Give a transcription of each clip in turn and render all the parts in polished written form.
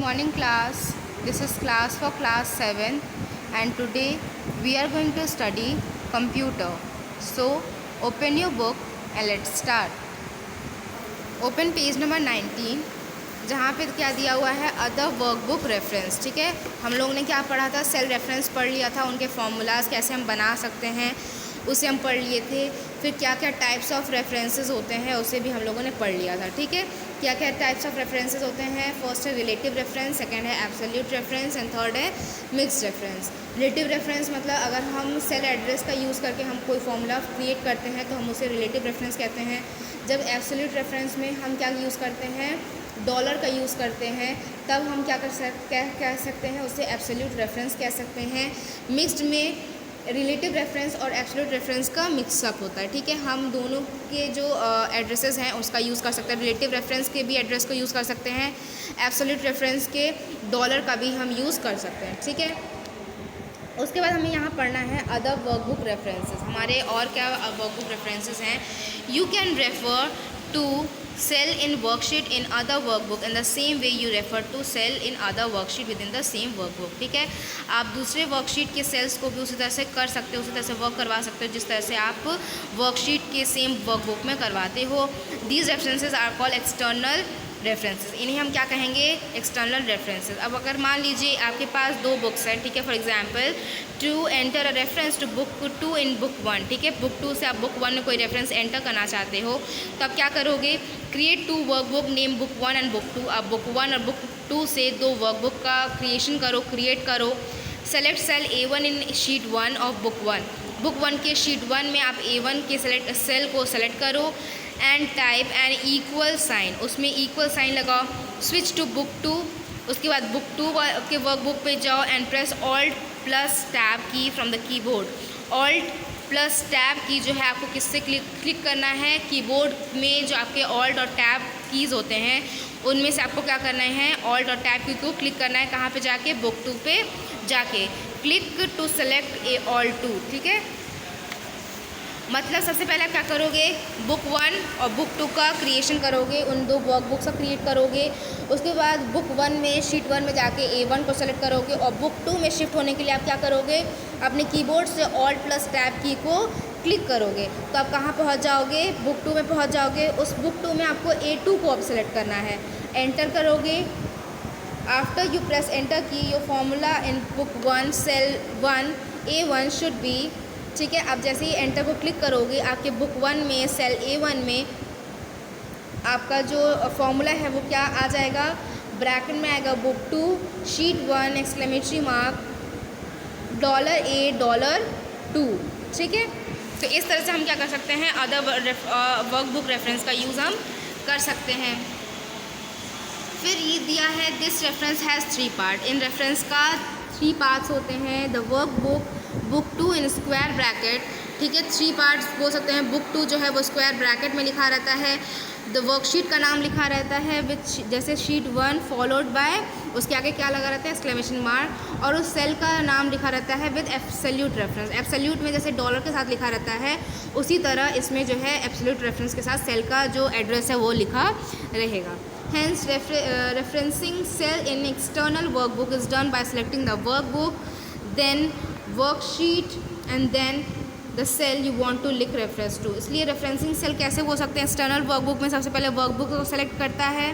Morning class. This is class for class 7 and today we are going to study computer. So open your book and let's start. Open page number 19 जहाँ पे क्या दिया हुआ है other workbook reference. ठीक है, हम लोगों ने क्या पढ़ा था, सेल रेफरेंस पढ़ लिया था, उनके फॉर्मूलाज कैसे हम बना सकते हैं उसे हम पढ़ लिए थे. फिर क्या क्या टाइप्स ऑफ रेफरेंसेस होते हैं उसे भी हम लोगों ने पढ़ लिया था. ठीक है, क्या क्या टाइप्स ऑफ रेफरेंसेस होते हैं. फर्स्ट है रिलेटिव रेफरेंस, सेकंड है एब्सोल्यूट रेफरेंस एंड थर्ड है मिक्स्ड रेफरेंस. रिलेटिव रेफरेंस मतलब अगर हम सेल एड्रेस का यूज़ करके हम कोई फॉर्मूला क्रिएट करते हैं तो हम उसे रिलेटिव रेफरेंस कहते हैं. जब एब्सोल्यूट रेफरेंस में हम क्या यूज़ करते हैं, डॉलर का यूज़ करते हैं, तब हम क्या कह सकते हैं, उसे एब्सोल्यूट रेफरेंस कह सकते हैं. मिक्स्ड में रिलेटिव रेफरेंस और एब्सोल्यूट रेफरेंस का मिक्सअप होता है. ठीक है, हम दोनों के जो एड्रेसेस हैं उसका यूज़ कर सकते हैं. रिलेटिव रेफरेंस के भी एड्रेस को यूज़ कर सकते हैं, एब्सोल्यूट रेफरेंस के डॉलर का भी हम यूज़ कर सकते हैं. ठीक है, उसके बाद हमें यहाँ पढ़ना है अदर वर्कबुक रेफरेंसेस. हमारे और क्या वर्कबुक रेफरेंसेस हैं. You can refer to cell in worksheet in other workbook in the same way you refer to cell in other worksheet within the same workbook. ठीक है, आप दूसरे वर्कशीट के sales को भी उसी तरह से कर सकते हो, उसी तरह से वर्क करवा सकते हो जिस तरह से आप वर्कशीट के सेम वर्कबुक में करवाते हो. These references are called external references. इन्हें हम क्या कहेंगे, एक्सटर्नल रेफरेंसेस. अब अगर मान लीजिए आपके पास दो बुक्स हैं, ठीक है, for example to enter a reference to book 2 in book 1. ठीक है, बुक 2 से आप बुक 1 में कोई रेफरेंस एंटर करना चाहते हो तो आप क्या करोगे, create 2 workbook name book 1 and book 2. आप बुक 1 और बुक 2 से 2 वर्कबुक का क्रिएशन करो, क्रिएट करो. Select cell A1 in sheet 1 of book 1. Book 1 के शीट 1 में आप A1 के सेल को सेलेक्ट करो and type an equal sign. उसमें इक्वल साइन लगाओ. Switch to book 2. उसके बाद बुक 2 के वर्कबुक पे जाओ and press alt plus tab key from the keyboard. Alt plus tab key जो है आपको किससे क्लिक करना है, कीबोर्ड में जो आपके ऑल्ट और टैब कीज़ होते हैं उनमें से आपको क्या करना है, ऑल्ट और टैब की को क्लिक करना है. कहाँ पे जाके, बुक 2 पे जाके. Click to select a all 2. ठीक है, मतलब सबसे पहले आप क्या करोगे, बुक 1 और बुक 2 का क्रिएशन करोगे, उन दो वर्कबुक्स का क्रिएट करोगे. उसके बाद बुक 1 में शीट 1 में जाके A1 को सेलेक्ट करोगे और बुक 2 में शिफ्ट होने के लिए आप क्या करोगे, अपने कीबोर्ड से ऑल्ट प्लस टैब की को क्लिक करोगे तो आप कहाँ पहुँच जाओगे, बुक 2 में पहुँच जाओगे. उस बुक 2 में आपको A2 को अब सेलेक्ट करना है. एंटर करोगे. After you press enter key your formula in book 1 cell 1 A1 should be. ठीक है, आप जैसे ही एंटर को क्लिक करोगे आपके बुक 1 में सेल A1 में आपका जो फॉर्मूला है वो क्या आ जाएगा, ब्रैकेट में आएगा book 2 sheet 1 exclamatory mark $A $2. ठीक है, तो इस तरह से हम क्या कर सकते हैं, अदर वर्कबुक रेफरेंस का यूज़ हम कर सकते हैं. फिर ये दिया है this reference has 3 part. In reference का 3 पार्ट्स होते हैं. The workbook, book 2 in square bracket. ठीक है, 3 पार्ट्स बोल सकते हैं. बुक 2 जो है वो स्क्वायर ब्रैकेट में लिखा रहता है. द वर्कशीट का नाम लिखा रहता है विथ जैसे शीट 1 फॉलोड बाय, उसके आगे क्या लगा रहता है, एक्सक्लेमेशन मार्क. और उस सेल का नाम लिखा रहता है विद एब्सोल्यूट रेफरेंस. एब्सोल्यूट में जैसे डॉलर के साथ लिखा रहता है उसी तरह इसमें जो है एब्सोल्यूट रेफरेंस के साथ सेल का जो एड्रेस है वो लिखा रहेगा. Hence, referencing cell in external workbook is done by selecting the workbook, then worksheet and then the cell you want to लिख reference to. इसलिए referencing cell कैसे हो सकते हैं, external workbook में सबसे पहले workbook को select करता है,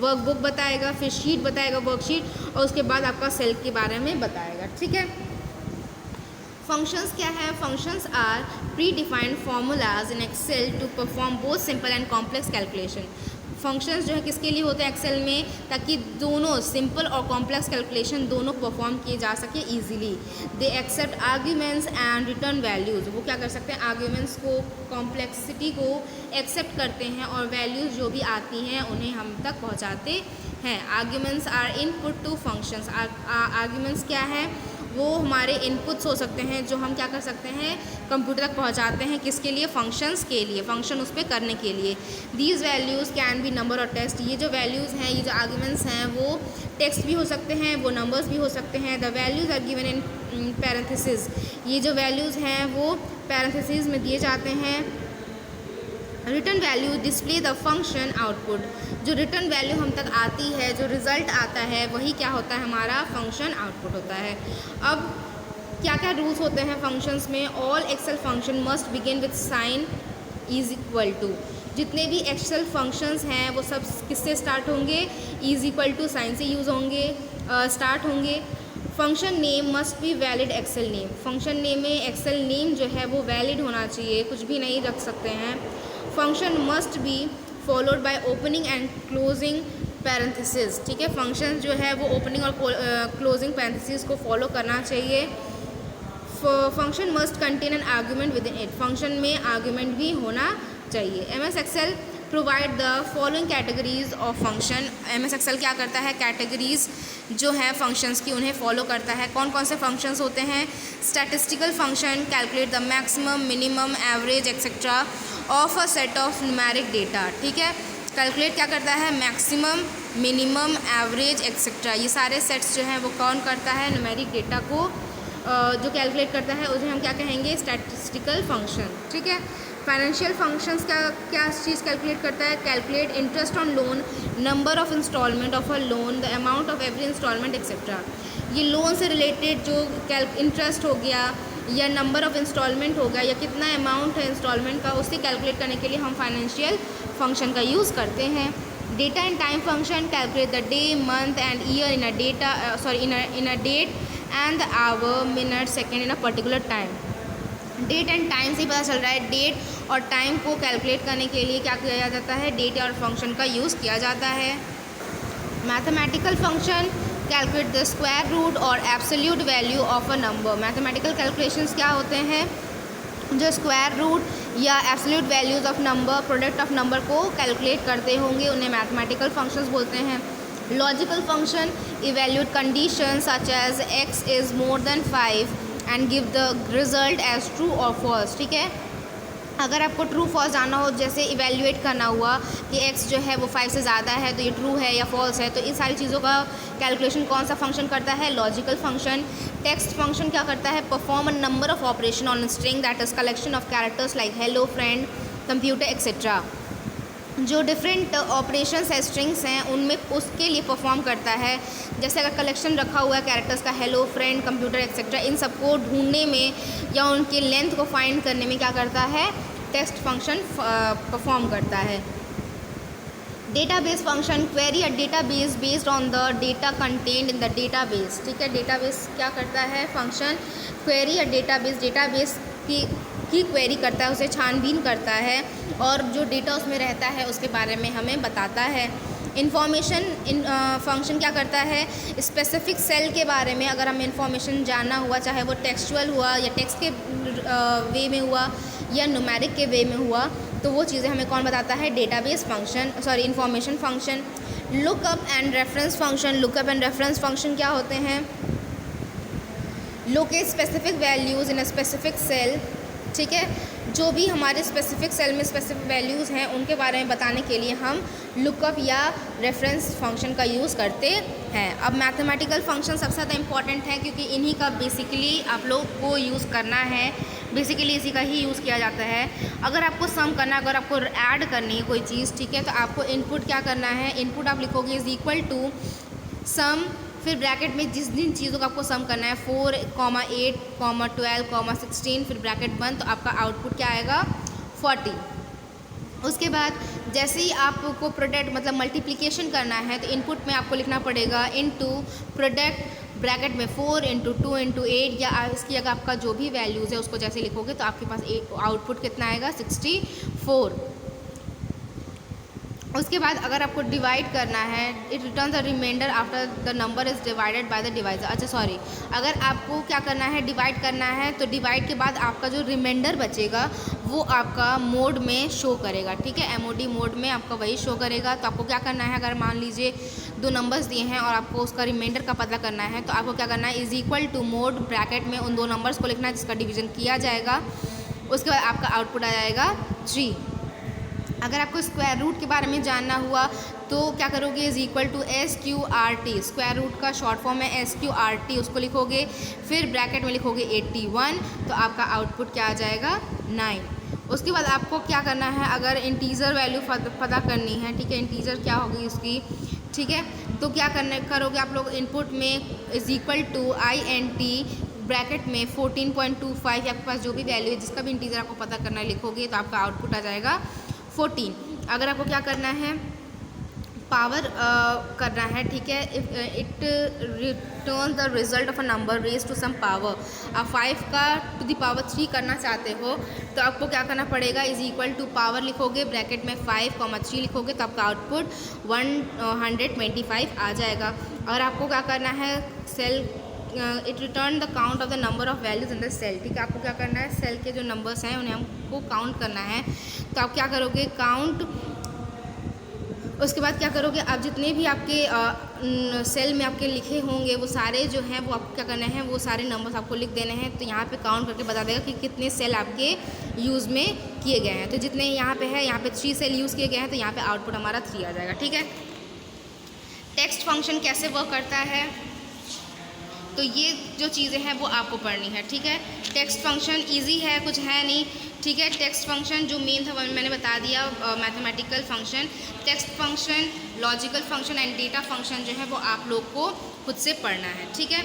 workbook बताएगा, फिर sheet बताएगा worksheet और उसके बाद आपका cell के बारे में बताएगा. ठीक है, फंक्शंस क्या है, functions are predefined formulas in Excel to perform both simple and complex calculation. Functions जो है किसके लिए होते हैं एक्सेल में, ताकि दोनों सिंपल और कॉम्प्लेक्स कैलकुलेशन दोनों परफॉर्म किए जा सके easily. They accept arguments and return values. वो क्या कर सकते हैं, आर्ग्यूमेंट्स को, कॉम्प्लेक्सिटी को एक्सेप्ट करते हैं और वैल्यूज़ जो भी आती हैं उन्हें हम तक पहुंचाते हैं. Arguments are input to functions. Arguments क्या है, वो हमारे इनपुट्स हो सकते हैं जो हम क्या कर सकते हैं, कंप्यूटर तक पहुंचाते हैं. किसके लिए, फंक्शंस के लिए, फंक्शन उस पर करने के लिए. These values can be number और टेक्स्ट. ये जो वैल्यूज़ हैं, ये जो आर्ग्यूमेंट्स हैं वो टेक्स्ट भी हो सकते हैं, वो नंबर्स भी हो सकते हैं. The values are given in parenthesis. ये जो वैल्यूज़ हैं वो पैरेंथेसिस में दिए जाते हैं. Return value display the function output. जो रिटर्न वैल्यू हम तक आती है, जो रिज़ल्ट आता है, वही क्या होता है, हमारा फंक्शन आउटपुट होता है। अब क्या क्या रूल्स होते हैं फंक्शंस में? All Excel function must begin with sign is equal to. जितने भी एक्सेल फंक्शंस हैं वो सब किससे स्टार्ट होंगे? इज इक्वल टू साइन से यूज़ होंगे, स्टार्ट होंगे। Function name must be valid Excel name. Function name में एक्सेल नेम जो है वो वैलिड होना चाहिए, कुछ भी नहीं रख सकते हैं। Function must be followed by opening and closing parenthesis. ठीक है, फंक्शन जो है वो ओपनिंग और क्लोजिंग पैरेंथेसिस को फॉलो करना चाहिए। Function must contain an argument within it. Function में आर्ग्यूमेंट भी होना चाहिए। MS Excel provide the following categories of function. MS Excel क्या करता है? कैटेगरीज जो है फंक्शंस की उन्हें फॉलो करता है। कौन कौन से फंक्शंस होते हैं? Statistical function calculate the maximum, minimum, average etcetera of a set of numeric data. ठीक है, कैलकुलेट क्या करता है? मैक्सिमम, मिनिमम, एवरेज एक्सेट्रा, ये सारे सेट्स जो हैं वो कौन करता है? न्यूमेरिक डेटा को जो कैलकुलेट करता है उसे हम क्या कहेंगे? Statistical function. ठीक है, फाइनेंशियल फंक्शंस क्या चीज़ कैलकुलेट करता है? Calculate interest on loan, number of instalment of a loan, the amount of every instalment etcetera. ये लोन से रिलेटेड जो इंटरेस्ट हो गया या नंबर ऑफ इंस्टॉलमेंट हो गया या कितना अमाउंट है इंस्टॉलमेंट का, उससे कैलकुलेट करने के लिए हम फाइनेंशियल फंक्शन का यूज़ करते हैं। Data and time function calculate the day, month and year in a date and the hour, minute, second in a particular time. Date and time से ही पता चल रहा है। डेट और टाइम को कैलकुलेट करने के लिए क्या किया जाता है? डेट और फंक्शन का यूज़ किया जाता है। Mathematical function calculate the square root और absolute value of a number. Mathematical calculations क्या होते हैं? जो स्क्वायर रूट या absolute values of number, product of number को कैलकुलेट करते होंगे, उन्हें मैथमेटिकल फंक्शंस बोलते हैं। Logical function evaluate condition such as x is more than 5 and give the result as true और फॉल्स। ठीक है, अगर आपको ट्रू फॉल्स जानना हो, जैसे इवैल्यूएट करना हुआ कि x जो है वो 5 से ज़्यादा है तो ये ट्रू है या फॉल्स है, तो इन सारी चीज़ों का कैलकुलेशन कौन सा फंक्शन करता है? Logical function. टेक्स्ट फंक्शन क्या करता है? Perform a number of operation on string that is collection of characters like hello, friend, computer etcetera. जो डिफरेंट ऑपरेशंस है, स्ट्रिंग्स हैं, उनमें उसके लिए परफॉर्म करता है। जैसे अगर कलेक्शन रखा हुआ है कैरेक्टर्स का, हेलो, फ्रेंड, कंप्यूटर एक्सेट्रा, इन सबको ढूंढने में या उनके लेंथ को फाइंड करने में क्या करता है? टेक्स्ट फंक्शन परफॉर्म करता है। Database function query a database based on the data content in the database. ठीक है, डेटाबेस क्या करता है? फंक्शन क्वेरी अ डेटाबेस की क्वेरी करता है, उसे छानबीन करता है और जो डेटा उसमें रहता है उसके बारे में हमें बताता है। इन्फॉर्मेशन फंक्शन क्या करता है? स्पेसिफिक सेल के बारे में अगर हमें इन्फॉर्मेशन जानना हुआ, चाहे वो टेक्सचुअल हुआ या टेक्स्ट के वे में हुआ या न्यूमेरिक के वे में हुआ, तो वो चीज़ें हमें कौन बताता है? Database function, information function. Lookup and reference function. Lookup and reference function क्या होते हैं? Locate specific values in a specific cell. ठीक है, जो भी हमारे स्पेसिफिक सेल में स्पेसिफिक वैल्यूज़ हैं उनके बारे में बताने के लिए हम लुकअप या रेफरेंस फंक्शन का यूज़ करते हैं। अब मैथमेटिकल फंक्शन सबसे ज़्यादा इंपॉर्टेंट है क्योंकि इन्हीं का बेसिकली आप लोग को यूज़ करना है, बेसिकली इसी का ही यूज़ किया जाता है। अगर आपको सम करना, अगर आपको ऐड करनी है कोई चीज़, ठीक है, तो आपको इनपुट क्या करना है? इनपुट आप लिखोगे इज़ इक्वल टू सम, फिर ब्रैकेट में जिस जिन चीज़ों का आपको सम करना है 4, 8, 12, 16, फिर ब्रैकेट बंद, तो आपका आउटपुट क्या आएगा? 40। उसके बाद जैसे ही आपको प्रोडक्ट मतलब मल्टीप्लिकेशन करना है तो इनपुट में आपको लिखना पड़ेगा इनटू प्रोडक्ट ब्रैकेट में 4 × 2 × 8, या इसकी अगर आपका जो भी वैल्यूज़ है उसको जैसे लिखोगे तो आपके पास आउटपुट कितना आएगा? 64। उसके बाद अगर आपको डिवाइड करना है, it return the reminder after the number is divided by the divisor. अच्छा सॉरी, अगर आपको क्या करना है? डिवाइड करना है, तो डिवाइड के बाद आपका जो रिमाइंडर बचेगा वो आपका मोड में शो करेगा। ठीक है, MOD मोड में आपका वही शो करेगा। तो आपको क्या करना है? अगर मान लीजिए 2 नंबर्स दिए हैं और आपको उसका रिमाइंडर का पता करना है, तो आपको क्या करना है? Is equal to mod bracket में उन 2 नंबर्स को लिखना है जिसका डिवीज़न किया जाएगा। उसके बाद आपका आउटपुट आ जाएगा 3। अगर आपको स्क्वायर रूट के बारे में जानना हुआ तो क्या करोगे? Is equal to SQRT। Square root का शॉर्ट फॉर्म है SQRT, उसको लिखोगे, फिर ब्रैकेट में लिखोगे 81, तो आपका आउटपुट क्या आ जाएगा? 9। उसके बाद आपको क्या करना है, अगर इंटीजर वैल्यू पता करनी है, ठीक है, इंटीजर क्या होगी उसकी, ठीक है, तो क्या करोगे आप लोग, इनपुट में is equal to INT bracket में 14.25, आपके पास जो भी वैल्यू है जिसका भी इंटीजर आपको पता करना है लिखोगे तो आपका आउटपुट आ जाएगा 14। अगर आपको क्या करना है, पावर करना है, ठीक है, it return the result of a number raise to some power. आप 5 का टू द पावर 3 करना चाहते हो तो आपको क्या करना पड़ेगा, इज इक्वल टू पावर लिखोगे, ब्रैकेट में 5, 3 लिखोगे तो आपका आउटपुट 125 आ जाएगा। और आपको क्या करना है, cell it return the count of the number of values in the cell, ठीक है, आपको क्या करना है, सेल के जो नंबर्स हैं उन्हें हमको काउंट करना है। तो आप क्या करोगे, काउंट, उसके बाद क्या करोगे, आप जितने भी आपके सेल में आपके लिखे होंगे वो सारे जो हैं वो आपको क्या करना है, वो सारे नंबर्स आपको लिख देने हैं। तो यहाँ पे काउंट करके बता देगा कि कितने सेल आपके यूज़ में किए गए हैं। तो जितने यहाँ पे है, यहाँ पे 3 सेल यूज़ किए गए हैं, तो यहाँ पे आउटपुट हमारा 3 आ जाएगा, ठीक है। टेक्स्ट फंक्शन कैसे वर्क करता है, तो ये जो चीज़ें हैं वो आपको पढ़नी है, ठीक है। टेक्स्ट फंक्शन इजी है, कुछ है नहीं, ठीक है। टेक्स्ट फंक्शन जो मेन था वो मैंने बता दिया, mathematical function, text function, logical function and data function जो है वो आप लोग को खुद से पढ़ना है, ठीक है।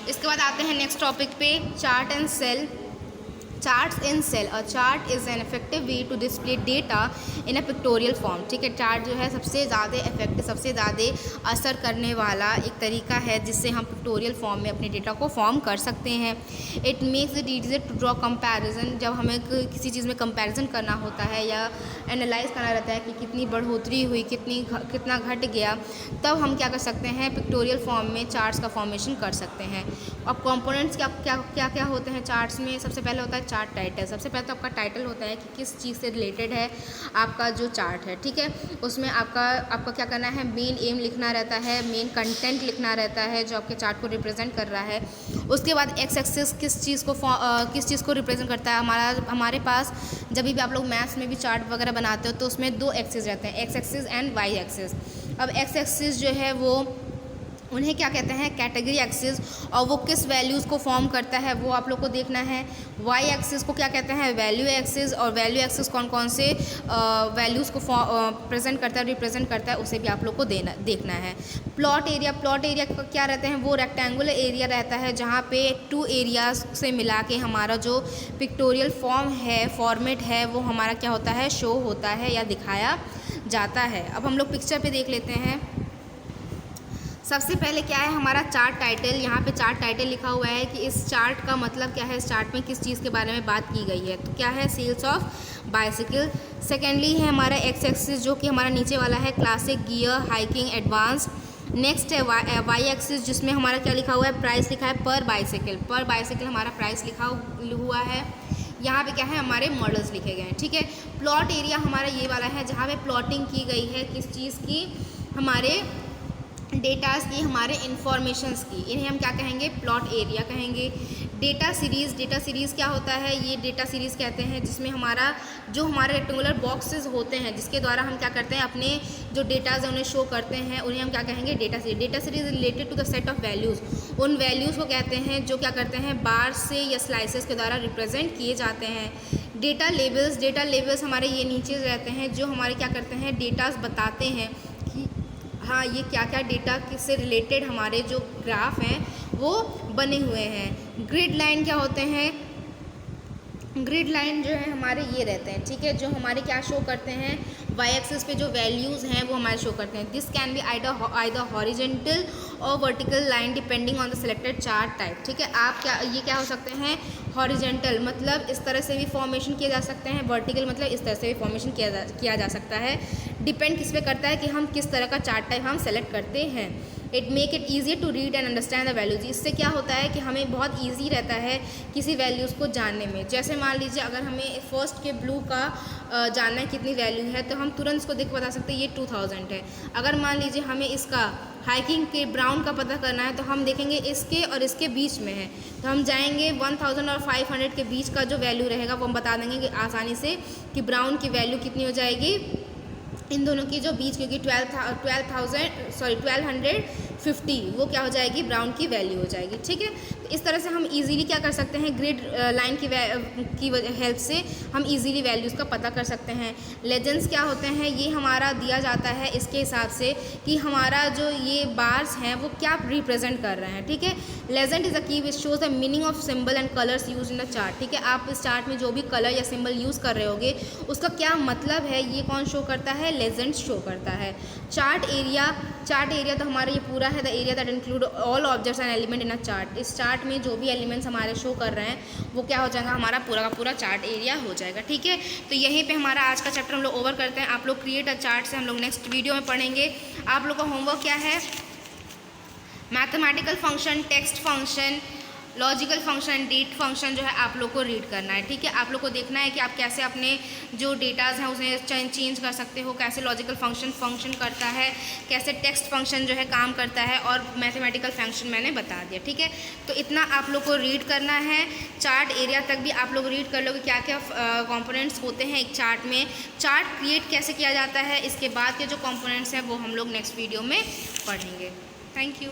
इसके बाद आते हैं नेक्स्ट टॉपिक पे, chart and cell. Charts in cell, a chart is an effective way to display data in a pictorial form, ठीक है। चार्ट जो है सबसे ज़्यादा इफेक्टिव, सबसे ज़्यादा असर करने वाला एक तरीका है जिससे हम पिक्टोरियल फॉर्म में अपने डेटा को फॉर्म कर सकते हैं। It makes it easier to draw comparison, जब हमें किसी चीज़ में कंपैरिजन करना होता है या एनालाइज करना रहता है कि कितनी बढ़ोतरी हुई, कितना घट गया, तब हम क्या कर सकते हैं, पिक्टोरियल फॉर्म में चार्ट्स का फॉर्मेशन कर सकते हैं। अब कंपोनेंट्स क्या होते हैं चार्ट्स में, सबसे पहले होता है चार्ट टाइटल। सबसे पहले तो आपका टाइटल होता है कि किस चीज़ से रिलेटेड है आपका जो चार्ट है, ठीक है। उसमें आपका क्या करना है, मेन एम लिखना रहता है, मेन कंटेंट लिखना रहता है जो आपके चार्ट को रिप्रेजेंट कर रहा है। उसके बाद एक्स एक्सिस किस चीज़ को रिप्रेजेंट करता है, हमारे पास जब भी आप लोग मैथ्स में भी चार्ट वगैरह बनाते हो तो उसमें 2 एक्सिस रहते हैं, X axis and Y axis. अब एक्स एक्सिस जो है वो उन्हें क्या कहते हैं, कैटेगरी एक्सिस, और वो किस वैल्यूज़ को फॉर्म करता है वो आप लोग को देखना है। वाई एक्सिस को क्या कहते हैं, वैल्यू एक्सिस, और वैल्यू एक्सिस कौन से वैल्यूज़ को प्रेजेंट करता है, रिप्रेजेंट करता है, उसे भी आप लोग को देखना है। प्लॉट एरिया क्या रहते हैं, वो रेक्टेंगुलर एरिया रहता है जहाँ पे 2 एरियाज से मिला के हमारा जो पिक्टोरियल फॉर्मेट है वो हमारा क्या होता है, शो होता है या दिखाया जाता है। अब हम लोग पिक्चर पे देख लेते हैं। सबसे पहले क्या है हमारा चार्ट टाइटल, यहाँ पे चार्ट टाइटल लिखा हुआ है कि इस चार्ट का मतलब क्या है, इस चार्ट में किस चीज़ के बारे में बात की गई है, तो क्या है, सेल्स ऑफ बाइसिकल। सेकेंडली है हमारा एक्स एक्सिस जो कि हमारा नीचे वाला है, classic, gear, hiking, advance. Next है वाई एक्सिस जिसमें हमारा क्या लिखा हुआ है, प्राइस लिखा है पर बाइसिकल हमारा प्राइस लिखा हुआ है। यहाँ पे क्या है, हमारे मॉडल्स लिखे गए हैं, ठीक है। प्लॉट एरिया हमारा ये वाला है जहाँ पे प्लॉटिंग की गई है, किस चीज़ की, हमारे डेटास की, हमारे इन्फॉर्मेशंस की, इन्हें हम क्या कहेंगे, प्लॉट एरिया कहेंगे। डेटा सीरीज़ क्या होता है, ये डेटा सीरीज़ कहते हैं जिसमें जो हमारे रेक्टेंगुलर बॉक्सेस होते हैं जिसके द्वारा हम क्या करते हैं, अपने जो डेटाज हैं उन्हें शो करते हैं, उन्हें हम क्या कहेंगे, data series related to the set of values, उन वैल्यूज़ को कहते हैं जो क्या करते हैं, बार से या स्लाइसेस के द्वारा रिप्रेजेंट किए जाते हैं। डेटा लेबल्स हमारे ये नीचे रहते हैं जो हमारे क्या करते हैं, डेटाज बताते हैं कि हाँ ये क्या क्या डेटा किससे रिलेटेड हमारे जो ग्राफ हैं वो बने हुए हैं। ग्रिड लाइन क्या होते हैं, ग्रिड लाइन जो है हमारे ये रहते हैं, ठीक है, जो हमारे क्या शो करते हैं, वाई एक्सिस पे जो वैल्यूज़ हैं वो हमारे शो करते हैं। This can be either horizontal और vertical line depending on the selected chart type, ठीक है। ये क्या हो सकते हैं, हॉरिजेंटल मतलब इस तरह से भी फॉर्मेशन किए जा सकते हैं, वर्टिकल मतलब इस तरह से भी फॉर्मेशन किया जा सकता है। डिपेंड किस पे करता है कि हम किस तरह का चार्ट टाइप हम सेलेक्ट करते हैं। It make it easier to read and understand the values, इससे क्या होता है कि हमें बहुत ईजी रहता है किसी वैल्यूज़ को जानने में। जैसे मान लीजिए अगर हमें फर्स्ट के ब्लू का जानना है कितनी वैल्यू है तो हम तुरंत इसको देख बता सकते हैं ये 2000 है। अगर मान लीजिए हमें इसका हाइकिंग के ब्राउन का पता करना है तो हम देखेंगे इसके और इसके बीच में है, तो हम जाएंगे 1000 और 500 के बीच का जो वैल्यू रहेगा वो हम बता देंगे कि आसानी से कि ब्राउन की वैल्यू कितनी हो जाएगी इन दोनों की जो बीच, क्योंकि 1250 वो क्या हो जाएगी, ब्राउन की वैल्यू हो जाएगी, ठीक है। तो इस तरह से हम इजीली क्या कर सकते हैं, ग्रिड लाइन की हेल्प से हम इजीली वैल्यूज़ का पता कर सकते हैं। लेजेंड्स क्या होते हैं, ये हमारा दिया जाता है इसके हिसाब से कि हमारा जो ये बार्स हैं वो क्या रिप्रेजेंट कर रहे हैं, ठीक है। लेजेंड इज़ अ की which shows the meaning of symbol and colours use in the chart, ठीक है। आप इस चार्ट में जो भी कलर या सिंबल यूज़ कर रहे होगे उसका क्या मतलब है, ये कौन शो करता है, लेजेंड शो करता है। चार्ट एरिया तो हमारा ये पूरा है, the area that include all objects and element in a chart. इस चार्ट में जो भी एलिमेंट्स हमारे शो कर रहे हैं वो क्या हो जाएगा, हमारा पूरा का पूरा चार्ट एरिया हो जाएगा, ठीक है। तो यहीं पे हमारा आज का चैप्टर हम लोग ओवर करते हैं। आप लोग क्रिएट अ चार्ट से हम लोग नेक्स्ट वीडियो में पढ़ेंगे। आप लोग का होमवर्क क्या है, mathematical function, text function, logical function, date function जो है आप लोग को रीड करना है, ठीक है। आप लोग को देखना है कि आप कैसे अपने जो डेटाज हैं उसे चेंज कर सकते हो, कैसे लॉजिकल फंक्शन करता है, कैसे टेक्स्ट फंक्शन जो है काम करता है, और मैथमेटिकल फंक्शन मैंने बता दिया, ठीक है। तो इतना आप लोग को रीड करना है। चार्ट एरिया तक भी आप लोग रीड कर लोगे, क्या क्या कंपोनेंट्स होते हैं एक चार्ट में, चार्ट क्रिएट कैसे किया जाता है, इसके बाद के जो कंपोनेंट्स हैं वो हम लोग नेक्स्ट वीडियो में पढ़ेंगे। Thank you.